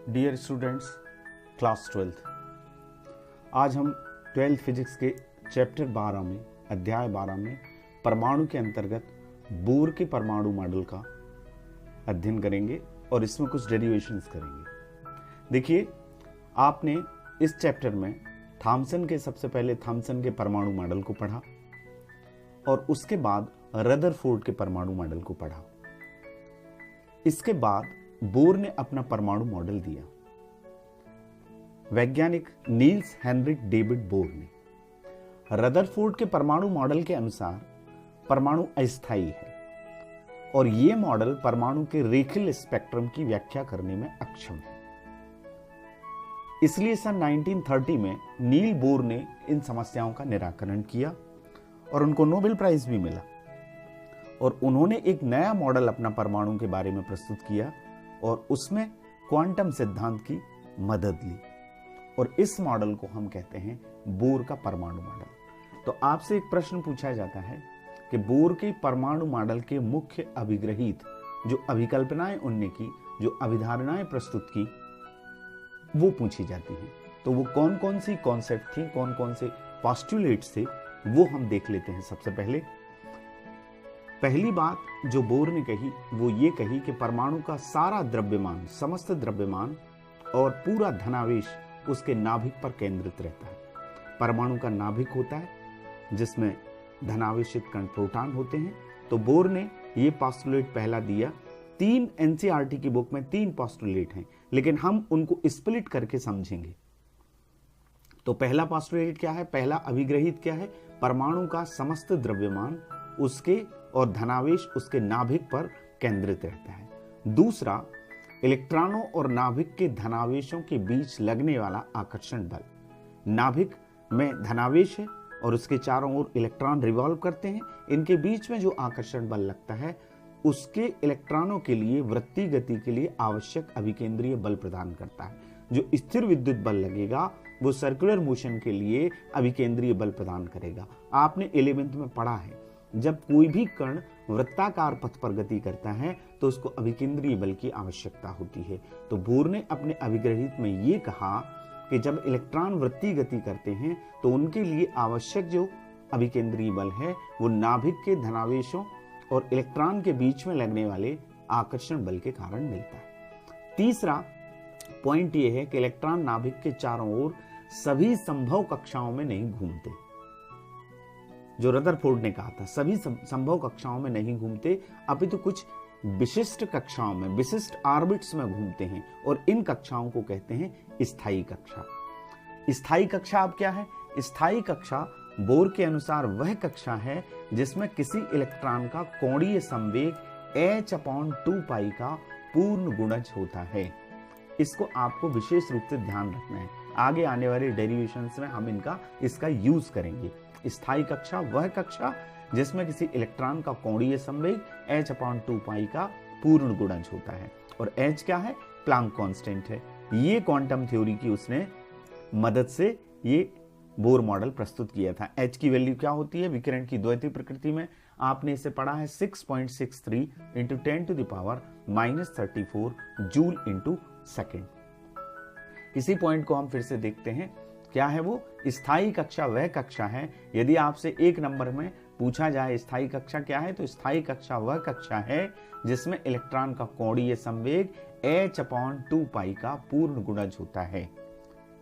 Dear students, class 12th। आज हम 12th physics के चैप्टर 12 में, अध्याय 12 में परमाणु के अंतर्गत बोर के परमाणु मॉडल का अध्ययन करेंगे और इसमें कुछ डेरिवेशंस करेंगे। देखिए, आपने इस चैप्टर में सबसे पहले थॉमसन के परमाणु मॉडल को पढ़ा और उसके बाद रदरफोर्ड के परमाणु मॉडल को पढ़ा। इसके बाद बोर ने अपना परमाणु मॉडल दिया। वैज्ञानिक नील्स हेनरिक डेविड बोर ने रदरफोर्ड के परमाणु मॉडल के अनुसार परमाणु अस्थायी है और यह मॉडल परमाणु के रेखीय स्पेक्ट्रम की व्याख्या करने में अक्षम है। इसलिए सन 1930 में नील बोर ने इन समस्याओं का निराकरण किया और उनको नोबेल प्राइज भी मिला और उन्होंने एक नया मॉडल अपना परमाणु के बारे में प्रस्तुत किया और उसमें क्वांटम सिद्धांत की मदद ली और इस मॉडल को हम कहते हैं बोर का परमाणु मॉडल। तो आपसे एक प्रश्न पूछा जाता है कि बोर के परमाणु मॉडल के मुख्य अभिग्रहित जो अभिकल्पनाएं उनने की, जो अभिधारणाएं प्रस्तुत की, वो पूछी जाती हैं। तो वो कौन कौन सी कॉन्सेप्ट थी, कौन कौन से पोस्टुलेट्स थे, वो हम देख लेते हैं। सबसे पहली बात जो बोर ने कही वो ये कही कि परमाणु का सारा द्रव्यमान, समस्त द्रव्यमान और पूरा धनावेश उसके नाभिक पर केंद्रित रहता है। परमाणु का नाभिक होता है जिसमें धनावेशित कण प्रोटॉन होते हैं। तो बोर ने ये पोस्टुलेट पहला दिया। 3 एनसीईआरटी की बुक में 3 पोस्टुलेट हैं, लेकिन हम उनको स्प्लिट करके समझेंगे। तो पहला पोस्टुलेट क्या है, पहला अभिग्रहित क्या है? परमाणु का समस्त द्रव्यमान उसके और धनावेश उसके नाभिक पर केंद्रित रहता है। दूसरा, इलेक्ट्रॉनों और नाभिक के धनावेशों के बीच लगने वाला आकर्षण बल। नाभिक में धनावेश है और उसके चारों ओर इलेक्ट्रॉन रिवॉल्व करते हैं। इनके बीच में जो आकर्षण बल लगता है उसके इलेक्ट्रॉनों के लिए वृत्तीय गति के लिए आवश्यक अभिकेंद्रीय बल प्रदान करता है। जो स्थिर विद्युत बल लगेगा वो सर्कुलर मोशन के लिए अभिकेंद्रीय बल प्रदान करेगा। आपने 11th में पढ़ा है, जब कोई भी कण वृत्ताकार पथ पर गति करता है तो उसको अभिकेंद्रीय बल की आवश्यकता होती है। तो बोर ने अपने अभिग्रहित में ये कहा कि जब इलेक्ट्रॉन वृत्तीय गति करते हैं तो उनके लिए आवश्यक जो अभिकेंद्रीय बल है वो नाभिक के धनावेशों और इलेक्ट्रॉन के बीच में लगने वाले आकर्षण बल के कारण मिलता है। तीसरा पॉइंट ये है कि इलेक्ट्रॉन नाभिक के चारों ओर सभी संभव कक्षाओं में नहीं घूमते। जो रदरफोर्ड ने कहा था, सभी संभव कक्षाओं में नहीं घूमते, अपितु कुछ विशिष्ट कक्षाओं में, विशिष्ट ऑर्बिट्स में घूमते हैं और इन कक्षाओं को कहते हैं स्थायी कक्षा। स्थायी कक्षा अब क्या है? स्थायी कक्षा बोर के अनुसार वह कक्षा है जिसमें किसी इलेक्ट्रॉन का कोणीय संवेग h/2π का पूर्ण गुणज होता है। इसको आपको विशेष रूप से ध्यान रखना है। आगे आने वाले डेरिवेशंस में हम इसका यूज करेंगे। स्थायी कक्षा वह कक्षा जिसमें किसी इलेक्ट्रॉन का कोणीय संवेग h/2π का पूर्ण गुणज होता है और h क्या है? प्लांक कांस्टेंट है। ये क्वांटम थ्योरी की उसने मदद से ये बोर मॉडल प्रस्तुत किया था। h की वैल्यू क्या होती है विकिरण की द्वैतीय प्रकृति में? आपने इसे पढ़ा है 6.63 × 10⁻34 जूल × सेकेंड। इसी पॉइंट को हम फिर से देखते हैं। क्या है वो? स्थायी कक्षा वह कक्षा है, यदि आपसे 1 नंबर में पूछा जाए स्थायी कक्षा क्या है, तो स्थायी कक्षा वह कक्षा है जिसमें इलेक्ट्रॉन का कोणीय संवेग h/2π का पूर्ण गुणज होता है।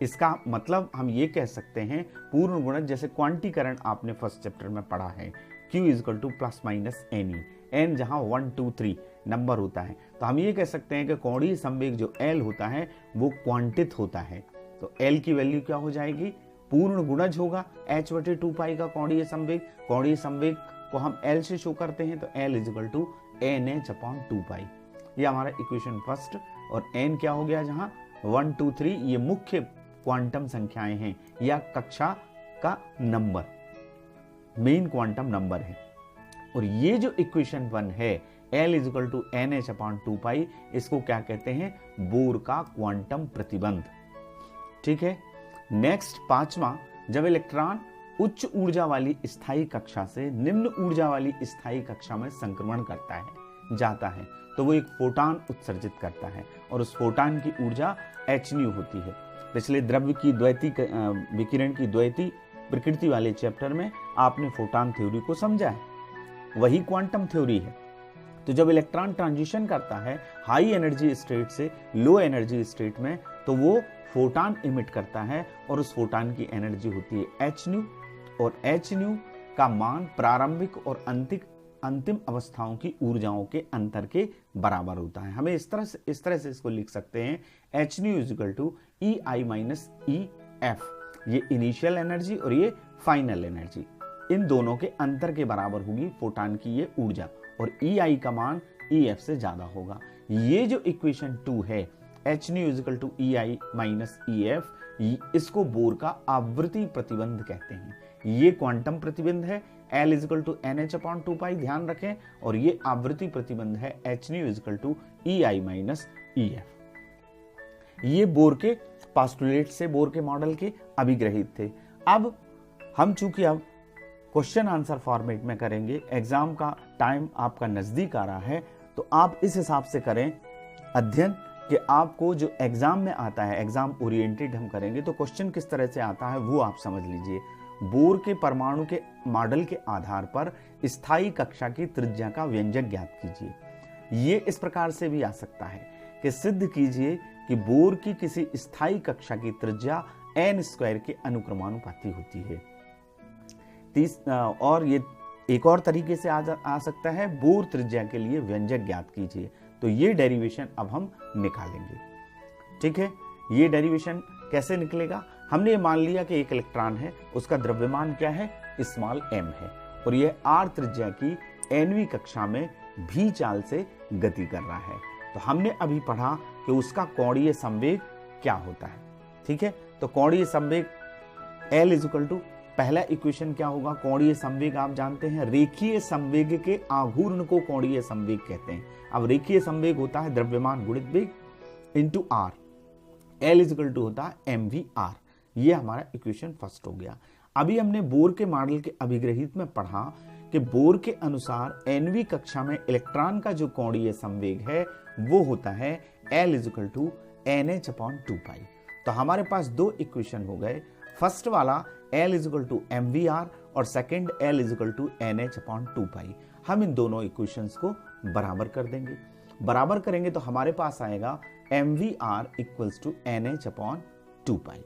इसका मतलब हम ये कह सकते हैं पूर्ण गुणज, जैसे क्वांटीकरण आपने फर्स्ट चैप्टर में पढ़ा है, Q = ±ne, n जहां 1 2 3 नंबर होता है, तो हम ये कह सकते हैं कि कोणीय संवेग जो L होता है वो क्वांटित होता है। तो L की वैल्यू क्या हो जाएगी? पूर्ण गुणज होगा h/2π का कोणीय संवेग। कोणीय संवेग को हम L से शो करते हैं, तो L = nh/2π। ये हमारा इक्वेशन फर्स्ट। और n क्या हो गया? जहां 1 2 3 ये मुख्य क्वांटम संख्याएं हैं या कक्षा का नंबर, मेन क्वांटम नंबर है। और ये जो इक्वेशन 1 है L = nh/2π, इसको क्या कहते हैं? बोर का क्वांटम प्रतिबंध। ठीक है। नेक्स्ट 5वां, जब इलेक्ट्रॉन उच्च ऊर्जा वाली स्थायी कक्षा से निम्न ऊर्जा वाली स्थायी कक्षा में संक्रमण करता है, जाता है, तो वो एक फोटान उत्सर्जित करता है और उस फोटान की ऊर्जा h न्यू होती है। पिछले द्रव्य की द्वैती विकिरण की द्वैती प्रकृति वाले चैप्टर में आपने फोटान थ्योरी को समझा है, वही क्वांटम थ्योरी है। तो जब इलेक्ट्रॉन ट्रांजिशन करता है हाई एनर्जी स्टेट से लो एनर्जी स्टेट में, तो वो फोटान इमिट करता है और उस फोटान की एनर्जी होती है h न्यू, और h न्यू का मान प्रारंभिक और अंतिम अवस्थाओं की ऊर्जाओं के अंतर के बराबर होता है। हमें इस तरह से इसको लिख सकते हैं, h nu is equal to EI minus EF। ये इनिशियल एनर्जी और ये फाइनल एनर्जी, इन दोनों के अंतर के बराबर होगी फोटान की ये ऊर्जा, और EI का मान EF से ज्यादा होगा। ये जो इक्वेशन 2 है, h nu is equal to EI minus EF, इसको बोर का आवृत्ति प्रतिबंध कहते हैं। ये क्वांटम प्रतिबंध है, L is equal to NH/2π, ध्यान रखें, और ये आवृत्ति प्रतिबंध है h nu is equal to EI minus EF। ये बोर के पास्टुलेट से, बोर के मॉडल के अभिग्रहित थे। अब हम चूंकि अब क्वेश्चन आंसर फॉर्मेट में करेंगे, एग्जाम का टाइम आपका नजदीक आ रहा है, तो आप इस हिसाब से करें अध्ययन कि आपको जो एग्जाम में आता है, एग्जाम ओरिएंटेड हम करेंगे, तो क्वेश्चन किस तरह से आता है वो आप समझ लीजिए। बोर के परमाणु के मॉडल के आधार पर स्थायी कक्षा की त्रिज्या का व्यंजक ज्ञात कीजिए। ये इस प्रकार से भी आ सकता है कि सिद्ध कीजिए कि बोर की किसी स्थायी कक्षा की त्रिज्या n² के अनुक्रमानुपाती होती है। और ये एक और तरीके से आ सकता है, बोर त्रिज्या के लिए व्यंजक ज्ञात कीजिए। तो ये डेरिवेशन अब हम निकालेंगे, ठीक है। ये डेरिवेशन कैसे निकलेगा? हमने ये मान लिया कि एक इलेक्ट्रॉन है, उसका द्रव्यमान क्या है, स्मॉल m है, और यह r त्रिज्या की nवीं कक्षा में v चाल से गति कर रहा है। तो हमने अभी पढ़ा कि उसका कोणीय संवेग क्या होता है, ठीक है। तो कोणीय संवेग L इज इक्वल टू, पहला इक्वेशन क्या होगा, कोणीय संवेग आप जानते हैं, रेखीय संवेग के आघूर्ण को कोणीय संवेग कहते हैं। अब रेखीय संवेग होता है द्रव्यमान गुणित वेग into r, L is equal to होता है mvr। ये हमारा इक्वेशन फर्स्ट हो गया। अभी हमने बोर के मॉडल के अभिग्रहित में पढ़ा कि बोर के अनुसार nवीं कक्षा में इलेक्ट्रॉन का जो कोणीय संवेग है वो होता है L is equal to NH/2π। तो हमारे पास दो इक्वेशन हो गए, फर्स्ट वाला L is equal to mvr और second L is equal to NH/2π। हम इन दोनों इक्वेशंस को बराबर कर देंगे। बराबर करेंगे तो हमारे पास आएगा mvr इक्वल्स टू NH/2π।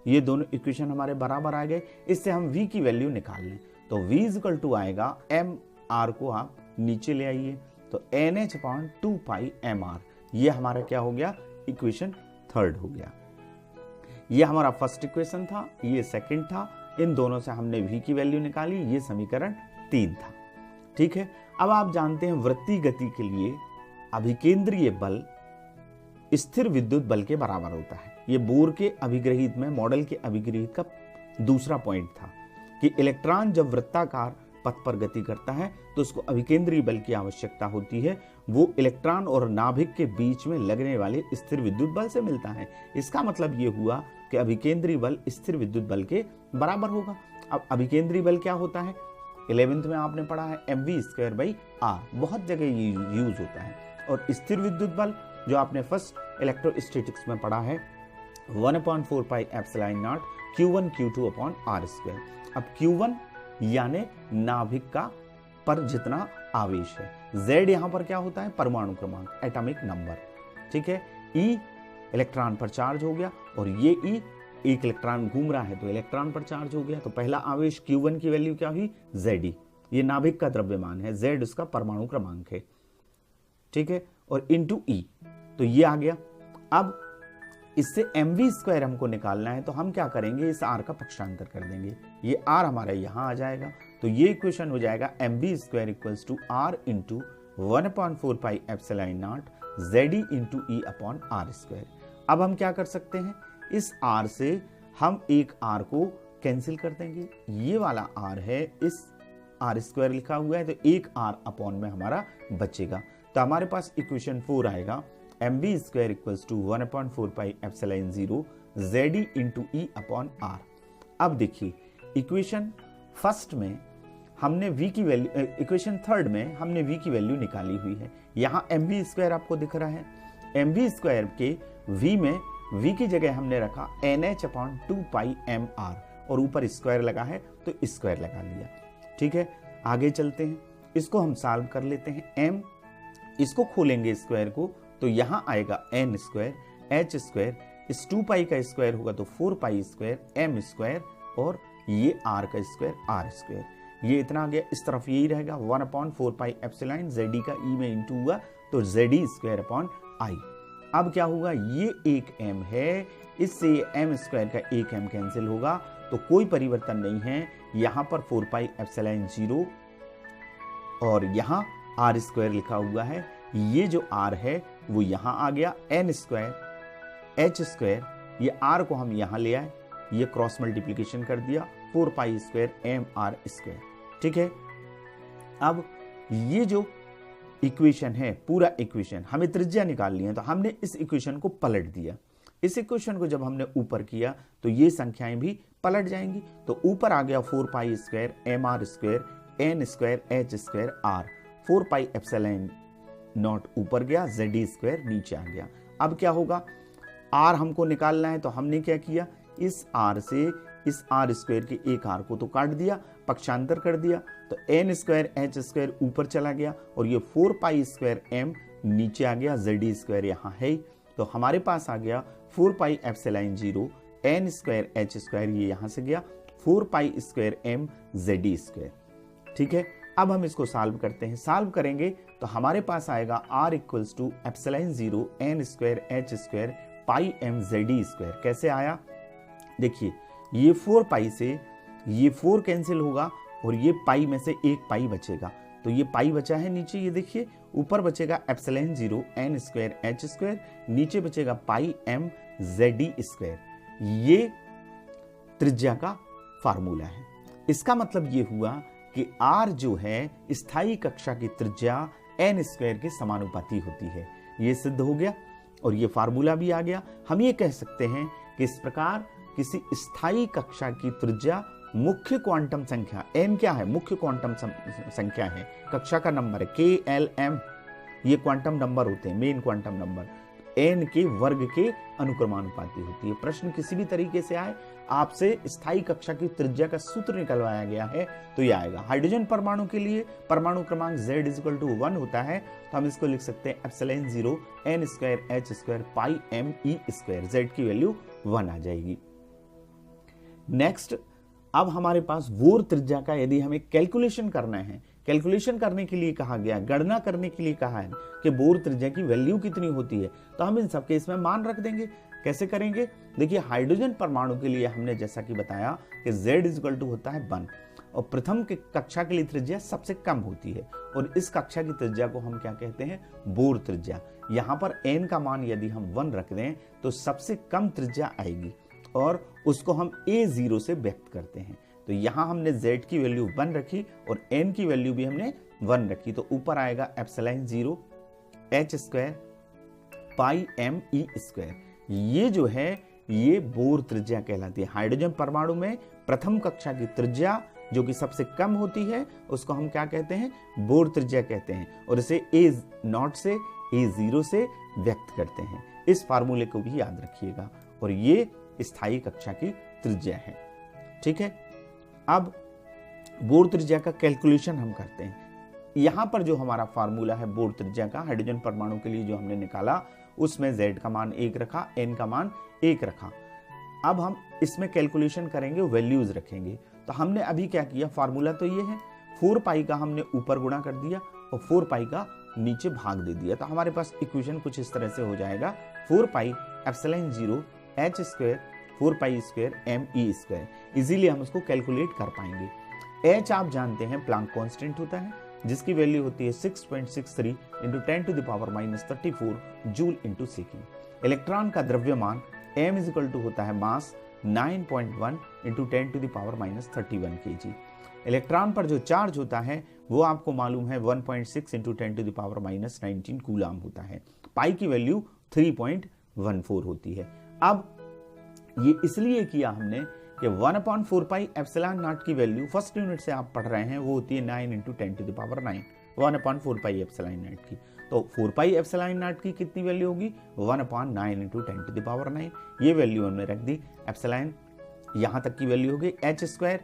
ये दोनों इक्वेशन हमारे बराबर आ गए। इससे हम v की वैल्यू निकाल लें, तो v इज इक्वल टू आएगा mr को आप नीचे ले आइए, तो NH/2π mr। ये हमारा क्या हो गया, इक्वेशन थर्ड हो गया। ये हमारा फर्स्ट इक्वेशन था, ये सेकंड था, इन दोनों से हमने v की वैल्यू निकाली, ये समीकरण 3 था, ठीक है। अब आप जानते हैं वृत्तीय गति के लिए अभिकेंद्रीय बल स्थिर विद्युत बल के बराबर होता है। ये बोर के अभिग्रहित में, मॉडल के अभिग्रहित का दूसरा पॉइंट था कि इलेक्ट्रॉन जब वृत्ताकार पथ पर गति करता है तो उसको अभिकेंद्रीय बल की आवश्यकता होती है। वो इलेक्ट्रॉन और नाभिक के बीच में लगने वाले स्थिर विद्युत बल से मिलता है। इसका मतलब ये हुआ कि अभिकेंद्रीय बल स्थिर विद्युत बल के बराबर होगा। अब अभिकेंद्रीय बल क्या होता है, 11th में आपने पढ़ा है mv²/r, बहुत जगह ये यूज होता है। और स्थिर विद्युत बल जो आपने फर्स्ट इलेक्ट्रोस्टैटिक्स में पढ़ा है 1/4πε0 q1 q2/r²। अब q1 यानी नाभिक का पर जितना आवेश है, z यहां पर क्या होता है, परमाणु क्रमांक, एटॉमिक नंबर, ठीक है। e इलेक्ट्रॉन पर चार्ज हो गया, और ये e एक इलेक्ट्रॉन घूम रहा है तो इलेक्ट्रॉन पर चार्ज हो गया। तो पहला आवेश q1 की वैल्यू क्या हुई, Ze। ये नाभिक का द्रव्यमान है, z उसका परमाणु क्रमांक है, ठीक है, और इंटू e, तो ये आ गया। अब इससे mv² हमको निकालना है, तो हम क्या करेंगे, इस r का पक्षांतर कर देंगे, ये r हमारा यहां आ जाएगा। तो ये इक्वेशन हो जाएगा mv² equals to r into 1/4πε0 Ze into e/r²। अब हम क्या कर सकते हैं, इस r से हम एक r को कैंसिल कर देंगे, ये वाला r है, इस r² लिखा हुआ है, तो एक r अपॉन में हमारा बचेगा। तो हमारे पास इक्वेशन 4 आएगा mv² equals to 1/4πε0 Ze into e/r। अब देखिए इक्वेशन फर्स्ट में हमने v की वैल्यू, इक्वेशन थर्ड में हमने v की वैल्यू निकाली हुई है। यहाँ mv स्क्वायर आपको दिख रहा है, mv स्क्वायर के v में v की जगह हमने रखा nh/2πmr और ऊपर स्क्वायर लगा है तो स्क्वायर लगा लिया। ठीक है, आगे चलते हैं, इसको हम सॉल्व कर लेते हैं। m, इसको खोलेंगे स्क्वायर को तो यहाँ आएगा n स्क्वायर, h स्क्वायर, इस 2π का स्क्वायर होगा तो 4π स्क्वायर, m स्क्वायर और ये r का स्क्वायर r स्क्वायर, ये इतना आ गया। इस तरफ यही रहेगा 1/4π एप्सिलॉन ZD का e में इंटू हुआ तो ZD स्क्वायर अपॉन I। अब क्या होगा, ये एक m है, इससे m स्क्वायर का एक m कैंसिल होगा तो कोई परिवर्तन नहीं है। यहाँ पर 4π एप्सिलॉन 0 और यहाँ r स्क्वायर लिखा हुआ है, ये जो r है वो यहाँ आ गया, n स्क्वायर h स्क्वायर, ये r को हम यहाँ ले आए, ये क्रॉस मल्टीप्लिकेशन कर दिया 4π स्क्वायर mr स्क्वायर। ठीक है, अब ये जो इक्वेशन है, पूरा इक्वेशन हमें त्रिज्या निकालनी है तो हमने इस इक्वेशन को पलट दिया। इस इक्वेशन को जब हमने ऊपर किया तो ये संख्याएं भी पलट जाएंगी, तो ऊपर आ गया 4π square mr square n square h square r, 4π epsilon naught ऊपर गया, ZD स्क्वायर नीचे आ गया। अब क्या होगा, r हमको निकालना है तो हमने क्या किया, इस r से इस r स्क्वायर के एक r को तो काट दिया, पक्षांतर कर दिया तो n स्क्वायर h स्क्वायर ऊपर चला गया और ये 4π स्क्वायर m नीचे आ गया, ZD स्क्वायर यहाँ है तो हमारे पास आ गया 4π epsilon 0 n square h square, ये यहाँ से गया 4π स्क्वायर m ZD स्क्वायर। ठीक है, अब हम इसको सॉल्व करते हैं। सॉल्व करेंगे तो हमारे पास आएगा r equals to epsilon 0 n square h square pi m ZD square. कैसे आया, देखिए ये 4π से ये 4 कैंसिल होगा और ये पाई में से एक पाई बचेगा, तो ये पाई बचा है नीचे, ये देखिए ऊपर बचेगा epsilon 0 n square h square, नीचे बचेगा पाई m ZD स्क्वायर। ये त्रिज्या का फार्मूला है। इसका मतलब ये हुआ कि r जो है स्थायी कक्षा की त्रिज्या n स्क्वायर के समानुपाती होती है। ये सिद्ध हो गया और ये फार्मूला भी आ गया। हम ये कह सकते हैं कि इस प्रकार किसी स्थायी कक्षा की त्रिज्या मुख्य क्वांटम संख्या n क्या है, मुख्य क्वांटम संख्या है, कक्षा का नंबर है KLM, ये क्वांटम नंबर होते हैं, मेन क्वांटम नंबर, n के वर्ग के अनुक्रमानुपाती होती है। प्रश्न किसी भी तरीके से आए, आपसे स्थायी कक्षा की त्रिज्या का सूत्र निकलवाया गया है तो ये आएगा। हाइड्रोजन परमाणु के लिए परमाणु क्रमांक Z = 1 होता है तो हम इसको लिख सकते हैं epsilon 0 n square h square pi m e square, Z की वैल्यू 1 आ जाएगी। नेक्स्ट, अब हमारे पास बोर त्रिज्या का यदि हमें कैलकुलेशन करना है, कैलकुलेशन करने के लिए कहा गया, गणना करने के लिए कहा है कि बोर त्रिज्या की वैल्यू कितनी होती है, तो हम इन सब के इसमें मान रख देंगे। कैसे करेंगे, देखिए हाइड्रोजन परमाणु के लिए हमने जैसा कि बताया कि Z = होता है 1 और प्रथम के कक्षा के लिए त्रिज्या सबसे कम होती है और इस कक्षा की त्रिज्या को हम क्या कहते हैं, बोर त्रिज्या। यहाँ पर n का मान यदि हम 1 रख दें तो सबसे कम त्रिज्या आएगी और उसको हम A0 से व्यक्त करते हैं। तो यहाँ हमने Z की वैल्यू 1 रखी और n की वैल्यू भी हमने 1 रखी, तो ऊपर आएगा epsilon 0 h square pi m e square. ये जो है ये बोर त्रिज्या कहलाती है। हाइड्रोजन परमाणु में प्रथम कक्षा की त्रिज्या जो कि सबसे कम होती है उसको हम क्या कहते हैं, बोर त्रिज्या कहते हैं और इसे A0 से A0 से व्यक्त करते हैं। इस फार्मूले को भी याद रखिएगा और ये स्थायी कक्षा की त्रिज्या है। ठीक है, अब बोर त्रिज्या का कैलकुलेशन हम करते हैं। यहां पर जो हमारा फार्मूला है बोर त्रिज्या का हाइड्रोजन परमाणु के लिए जो हमने निकाला उसमें Z का मान 1 रखा, n का मान 1 रखा। अब हम इसमें कैलकुलेशन करेंगे, वैल्यूज रखेंगे। तो हमने अभी क्या किया, फार्मूला तो ये है, 4π का हमने ऊपर गुणा कर दिया और 4π का नीचे भाग दे दिया। तो हमारे पास इक्वेशन कुछ इस तरह से हो जाएगा, 4π epsilon 0 h square 4π square m e square. Easily हम उसको कैलकुलेट कर पाएंगे। h आप जानते हैं प्लांक कांस्टेंट होता है जिसकी वैल्यू होती है 6.63 × 10⁻34 जूल × सेकेंड। इलेक्ट्रॉन का द्रव्यमान m = होता है मास 9.1 × 10⁻31 kg। इलेक्ट्रॉन पर जो चार्ज होता है वो आपको मालूम है 1.6 × 10⁻19 कूलाम होता है। पाई की वैल्यू 3.14 होती है। अब ये इसलिए किया हमने कि 1/4 पाई एप्सिलॉन नॉट की वैल्यू फर्स्ट यूनिट से आप पढ़ रहे हैं वो होती है 9 × 10⁹ 1/4 पाई एप्सिलॉन नॉट की। तो 4 पाई एप्सिलॉन नॉट की कितनी वैल्यू होगी 1/9 × 10⁹। ये वैल्यू हमने रख दी। एप्सिलॉन यहाँ तक की वैल्यू हो गई h²,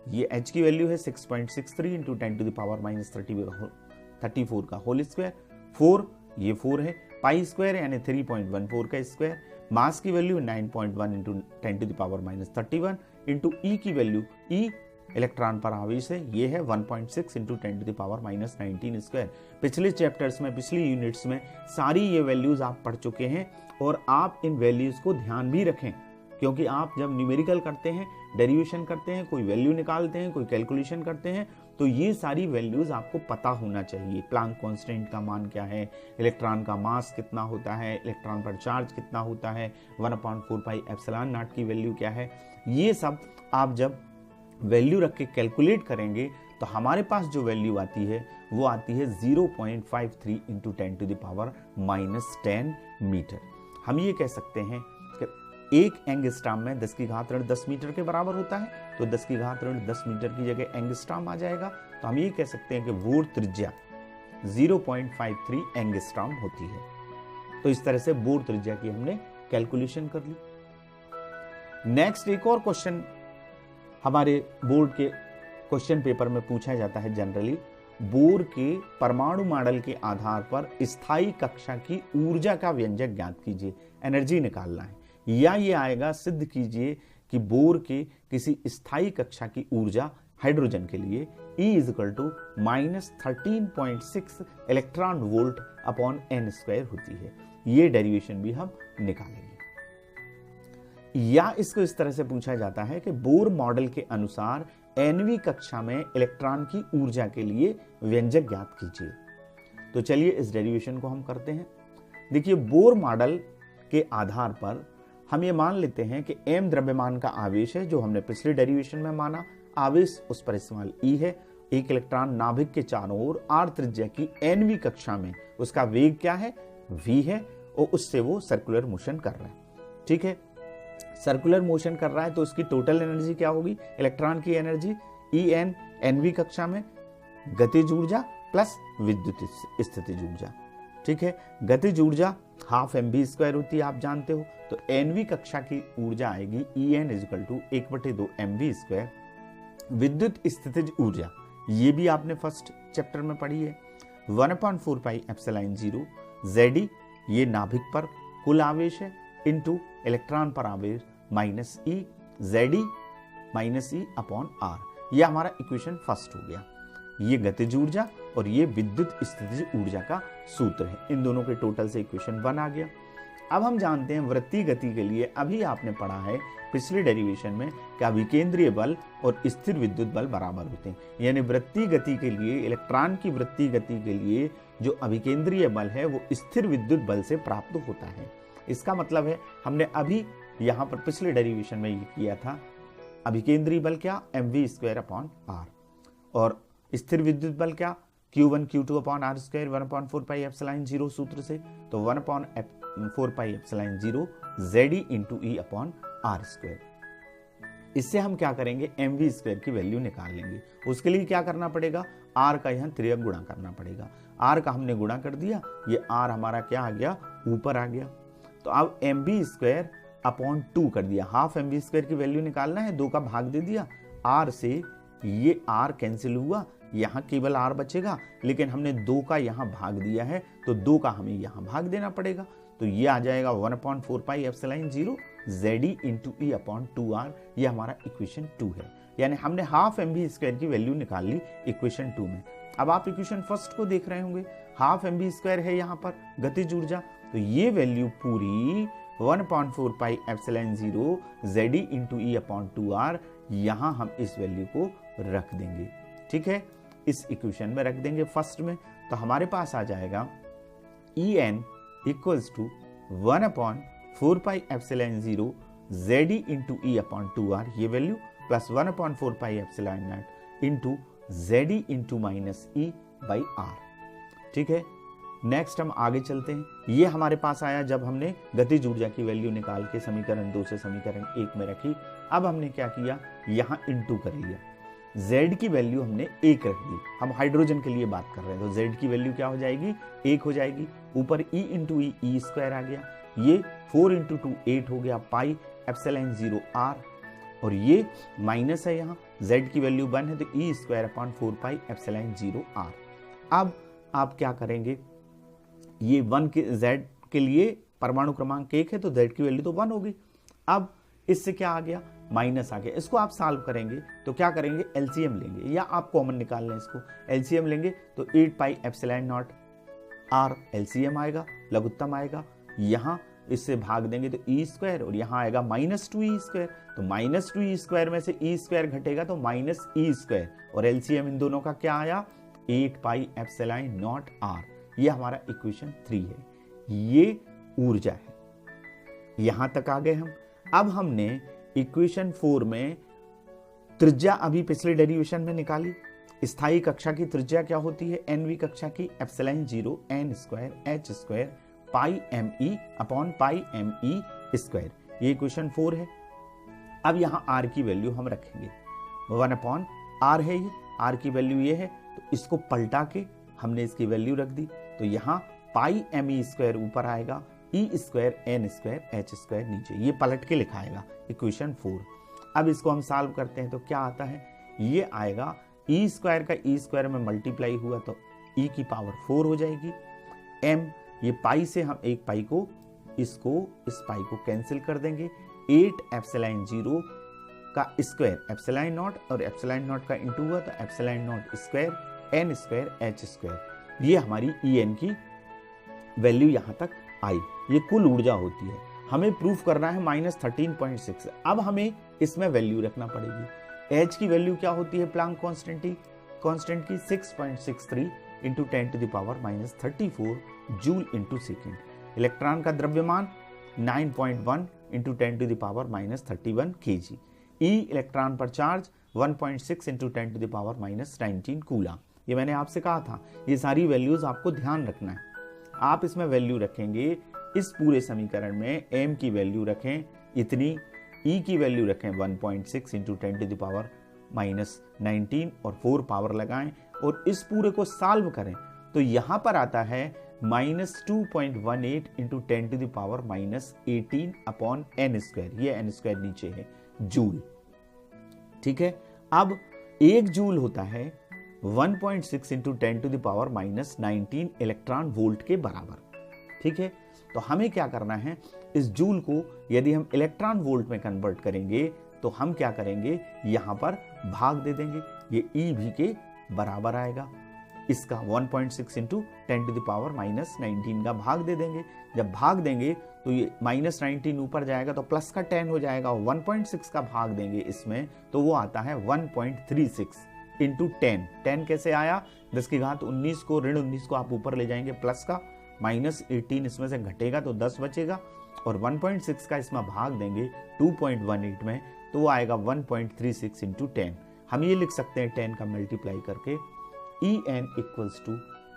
ये h की वैल्यू है 6.63 × 10⁻34 का होल स्क्वायर। 4 ये 4 है, पाई स्क्वायर यानी 3.14 का स्क्वायर। मास की वैल्यू 9.1 × 10⁻31 इंटू ई की वैल्यू, ई इलेक्ट्रॉन पर आवेश है, ये है 1.6 × 10⁻19 स्क्वायर। पिछले चैप्टर्स में, पिछली यूनिट्स में सारी ये वैल्यूज आप पढ़ चुके हैं और आप इन वैल्यूज को ध्यान भी रखें, क्योंकि आप जब न्यूमेरिकल करते हैं, डेरिवेशन करते हैं, कोई वैल्यू निकालते हैं, कोई कैलकुलेशन करते हैं, तो ये सारी वैल्यूज आपको पता होना चाहिए। प्लांक कांस्टेंट का मान क्या है, इलेक्ट्रॉन का मास कितना होता है, इलेक्ट्रॉन पर चार्ज कितना होता है, 1/4 पाई एप्सिलॉन नॉट की वैल्यू क्या है, ये सब आप जब वैल्यू रख के कैलकुलेट करेंगे तो हमारे पास जो वैल्यू आती है वो आती है 0.53 × 10⁻10 मीटर। हम ये कह सकते हैं कि एक एंगस्ट्रॉम में 10⁻10 मीटर के बराबर होता है, तो 10⁻10 मीटर की जगह एंगस्ट्रॉम आ जाएगा। तो हम ये कह सकते हैं कि बोर त्रिज्या 0.53 एंगस्ट्रॉम होती है। तो इस तरह से बोर त्रिज्या की हमने कैलकुलेशन कर ली। नेक्स्ट एक और क्वेश्चन हमारे बोर्ड के क्वेश्चन पेपर में पूछा जाता है जनरली, बोर के परमाणु मॉडल के आधार पर स्थायी कक्षा की ऊर्जा का व्यंजक ज्ञात कीजिए। एनर्जी निकालना है, या ये आएगा सिद्ध कीजिए कि बोर के किसी स्थायी कक्षा की ऊर्जा हाइड्रोजन के लिए E = -13.6 electron volt upon n² होती है। ये डेरिवेशन भी हम निकालेंगे। या इसको इस तरह से पूछा जाता है कि बोर मॉडल के अनुसार nवीं कक्षा में इलेक्ट्रॉन की ऊर्जा के लिए व्यंजक ज्ञात कीजिए। तो चलिए इस डेरिवेशन को हम करते हैं। देखिए, बोर मॉडल के आधार पर हम ये मान लेते हैं कि m द्रव्यमान का आवेश है, जो हमने पिछले डेरिवेशन में माना। आवेश उस पर इस्तेमाल E है। एक इलेक्ट्रॉन नाभिक के चारों ओर r त्रिज्या की nवीं कक्षा में, उसका वेग क्या है v है, और उससे वो सर्कुलर मोशन कर रहा है। ठीक है, सर्कुलर मोशन कर रहा है तो उसकी टोटल एनर्जी क्या होगी, इलेक्ट्रॉन की एनर्जी En nवीं कक्षा में गतिज ऊर्जा प्लस विद्युत स्थितिज ऊर्जा। ठीक है, गतिज ऊर्जा 12 mv² होती है, आप जानते हो। तो nवीं कक्षा की ऊर्जा आएगी En = 1/2 mv²। विद्युत स्थितिज ऊर्जा ये भी आपने फर्स्ट चैप्टर में पढ़ी है, 1/4 पाई एप्सिलॉन 0 Ze, ये नाभिक पर कुल आवेश है, इंटू इलेक्ट्रॉन पर आवेश -E Zd -E upon r। यह हमारा इक्वेशन फर्स्ट हो गया। ये गतिज ऊर्जा और ये विद्युत स्थितिज ऊर्जा का सूत्र है। इन दोनों के टोटल से इक्वेशन 1 आ गया। अब हम जानते हैं वृत्तीय गति के लिए, अभी आपने पढ़ा है पिछले डेरिवेशन में कि अभिकेंद्रीय बल और स्थिर विद्युत बल बराबर होते हैं। यानी वृत्तीय गति के लिए, इलेक्ट्रॉन की वृत्तीय गति के लिए जो अभिकेंद्रीय बल है वो स्थिर विद्युत बल से प्राप्त होता है। इसका मतलब है हमने अभी यहाँ पर पिछले डेरिवेशन में ये किया था, अभिकेंद्रीय बल क्या mv² अपॉन r, और स्थिर विद्युत बल क्या q1 q2 upon r² 1/4 pi epsilon 0 सूत्र से। तो 1/4 pi epsilon 0 Zd into E upon r²। इससे हम क्या करेंगे, mv² की वैल्यू निकाल लेंगे। उसके लिए क्या करना पड़ेगा, r का यहाँ त्रियक गुणा करना पड़ेगा। r का हमने गुणा कर दिया, ये r हमारा क्या आ गया, ऊपर आ गया। तो अब mv² अपॉन 2 कर दिया, 12 mv² की वैल्यू निकालना है, 2 का भाग दे दिया। r से ये r कैंसिल हुआ, यहाँ केवल r बचेगा, लेकिन हमने 2 का यहाँ भाग दिया है तो 2 का हमें यहाँ भाग देना पड़ेगा। तो ये आ जाएगा 1/4 pi epsilon 0 Zd into E upon 2r। ये हमारा इक्वेशन 2 है। यानी हमने 12 mv² की वैल्यू निकाल ली इक्वेशन 2 में। अब आप इक्वेशन फर्स्ट को देख रहे होंगे, 12 mv² है यहाँ पर गतिज ऊर्जा, तो ये वैल्यू पूरी 1/4 pi epsilon 0 Zd into E upon 2r, यहाँ हम इस वैल्यू को रख देंगे। ठीक है, इस इक्वेशन में रख देंगे फर्स्ट में। तो हमारे पास आ जाएगा En equals to 1/4 pi epsilon 0 Zd into E upon 2r, ये value plus 1/4 pi epsilon not into Zd into -E by r। ठीक है, नेक्स्ट हम आगे चलते हैं। ये हमारे पास आया जब हमने गतिज ऊर्जा की वैल्यू निकाल के समीकरण 2 से समीकरण 1 में रखी। अब हमने क्या किया, यहाँ इंटू कर लिया, z की वैल्यू हमने 1 रख दी। हम हाइड्रोजन के लिए बात कर रहे हैं, तो z की वैल्यू क्या हो जाएगी, 1 हो जाएगी। ऊपर e इंटू ई स्क्वायर आ गया, ये 4 इंटू 2 8 हो गया, पाई एप्सिलॉन 0 r, और ये माइनस है, यहाँ z की वैल्यू 1 है तो e square upon 4 pi epsilon 0 r। अब आप क्या करेंगे, ये 1 के z के लिए परमाणु क्रमांक 1 है तो z की वैल्यू तो 1 होगी। अब इससे क्या आ गया, माइनस आ गया। इसको आप सॉल्व करेंगे तो क्या करेंगे, एलसीएम लेंगे या आप कॉमन निकाल लें इसको। एलसीएम लेंगे तो 8 pi epsilon not r LCM आएगा, लघुत्तम आएगा। यहाँ इससे भाग देंगे तो ई स्क्वायर, और यहाँ आएगा -2 ई स्क्वायर, तो -2 ई स्क्वायर में से ई स्क्वायर घटेगा तो माइनस ई स्क्वायर, और एलसीएम इन दोनों का क्या आया, 8 पाई एप्सिलॉन नॉट आर। ये हमारा इक्वेशन 3 है, ये ऊर्जा है। यहां तक आ गए हम। अब हमने इक्वेशन 4 में त्रिज्या अभी पिछले डेरिवेशन में निकाली। स्थायी कक्षा की त्रिज्या क्या होती है, एनवी कक्षा की epsilon 0 n square h square pi m e upon pi m e square. ये इक्वेशन 4 है। अब यहाँ r की वैल्यू हम रखेंगे, 1 अपॉन r है, ये r की वैल्यू ये है, तो इसको पलटा के हमने इसकी वैल्यू रख दी। तो यहाँ पाई एम ई स्क्वायर ऊपर आएगा, e square n square h square नीचे, ये पलट के लिखाएगा इक्वेशन 4। अब इसको हम सॉल्व करते हैं तो क्या आता है, ये आएगा ई स्क्वायर का ई स्क्वायर में मल्टीप्लाई हुआ तो ई की पावर 4 हो जाएगी। एम, ये पाई से हम एक पाई को इस पाई को कैंसिल कर देंगे। 8 एप्सिलॉन 0 का स्क्वायर एप्सिलॉन नॉट, और एप्सिलॉन नॉट का इंटू हुआ तो epsilon not square n square h square. ये हमारी ई एन की वैल्यू यहां तक आई। ये कुल ऊर्जा होती है। हमें प्रूफ करना है -13.6। अब हमें इसमें वैल्यू रखना पड़ेगी। एच की वैल्यू क्या होती है, प्लांक कांस्टेंट की 6.63 into 10 to the power -34 joule into second. Electron का द्रव्यमान 9.1 into 10 to the power -31 kg। E electron पर charge 1.6 into 10 to the power -19 coulomb. ये मैंने आपसे कहा था, ये सारी वैल्यूज आपको ध्यान रखना है। आप इसमें वैल्यू रखेंगे, इस पूरे समीकरण में m की वैल्यू रखें इतनी, e की वैल्यू रखें 1.6 इंटू 10 टू द पावर -19 और 4 पावर लगाएं और इस पूरे को सॉल्व करें तो यहां पर आता है -2.18 into 10 to the power -18 upon n square. ये n स्क्वायर नीचे है, जूल। ठीक है, अब 1 जूल होता है 1.6 into 10 to the power -19 electron volt के बराबर। ठीक है, तो हमें क्या करना है, इस जूल को यदि हम इलेक्ट्रॉन वोल्ट में कन्वर्ट करेंगे तो हम क्या करेंगे, यहां पर भाग दे देंगे, ये ई भी के बराबर आएगा। इसका 1.6 इंटू 10 टू द पावर -19 का भाग दे देंगे। जब भाग देंगे तो ये -19 ऊपर जाएगा तो प्लस का 10 हो जाएगा, और 1.6 का भाग देंगे इसमें तो वो आता है 1.36 इंटू 10 कैसे आया, 10 की घात 19 को ऋण 19 को आप ऊपर ले जाएंगे, प्लस का -18 इसमें से घटेगा तो 10 बचेगा, और 1.6 का इसमें भाग देंगे 2.18 में तो वो आएगा 1.36 इंटू 10। हम ये लिख सकते हैं 10 का मल्टीप्लाई करके En equals to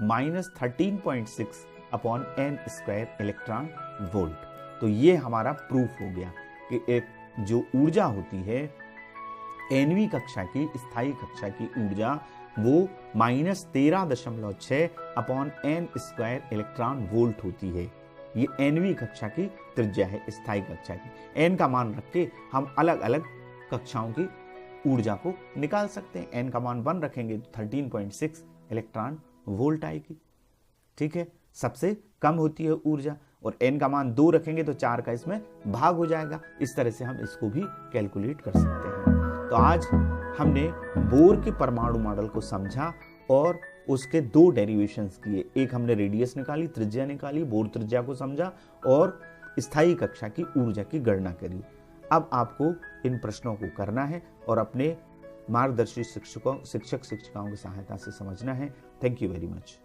-13.6 upon n square electron volt. तो ये हमारा प्रूफ हो गया कि एक जो ऊर्जा होती है एनवी कक्षा की, स्थायी कक्षा की ऊर्जा, वो -13.6 upon n square electron volt होती है। ये एनवी कक्षा की त्रिज्या है, स्थायी कक्षा की। n का मान रख के हम अलग अलग कक्षाओं की ऊर्जा को निकाल सकते हैं। n का मान 1 रखेंगे तो 13.6 इलेक्ट्रॉन वोल्ट आएगी। ठीक है, सबसे कम होती है ऊर्जा, और n का मान 2 रखेंगे तो 4 का इसमें भाग हो जाएगा। इस तरह से हम इसको भी कैलकुलेट कर सकते हैं। तो आज हमने बोर के परमाणु मॉडल को समझा और उसके 2 डेरिवेशंस किए। एक हमने रेडियस निकाली, त्रिज्या निकाली, बोर त्रिज्या को समझा, और स्थायी कक्षा की ऊर्जा की गणना करी। अब आपको इन प्रश्नों को करना है और अपने मार्गदर्शी शिक्षक शिक्षिकाओं की सहायता से समझना है। Thank you very much.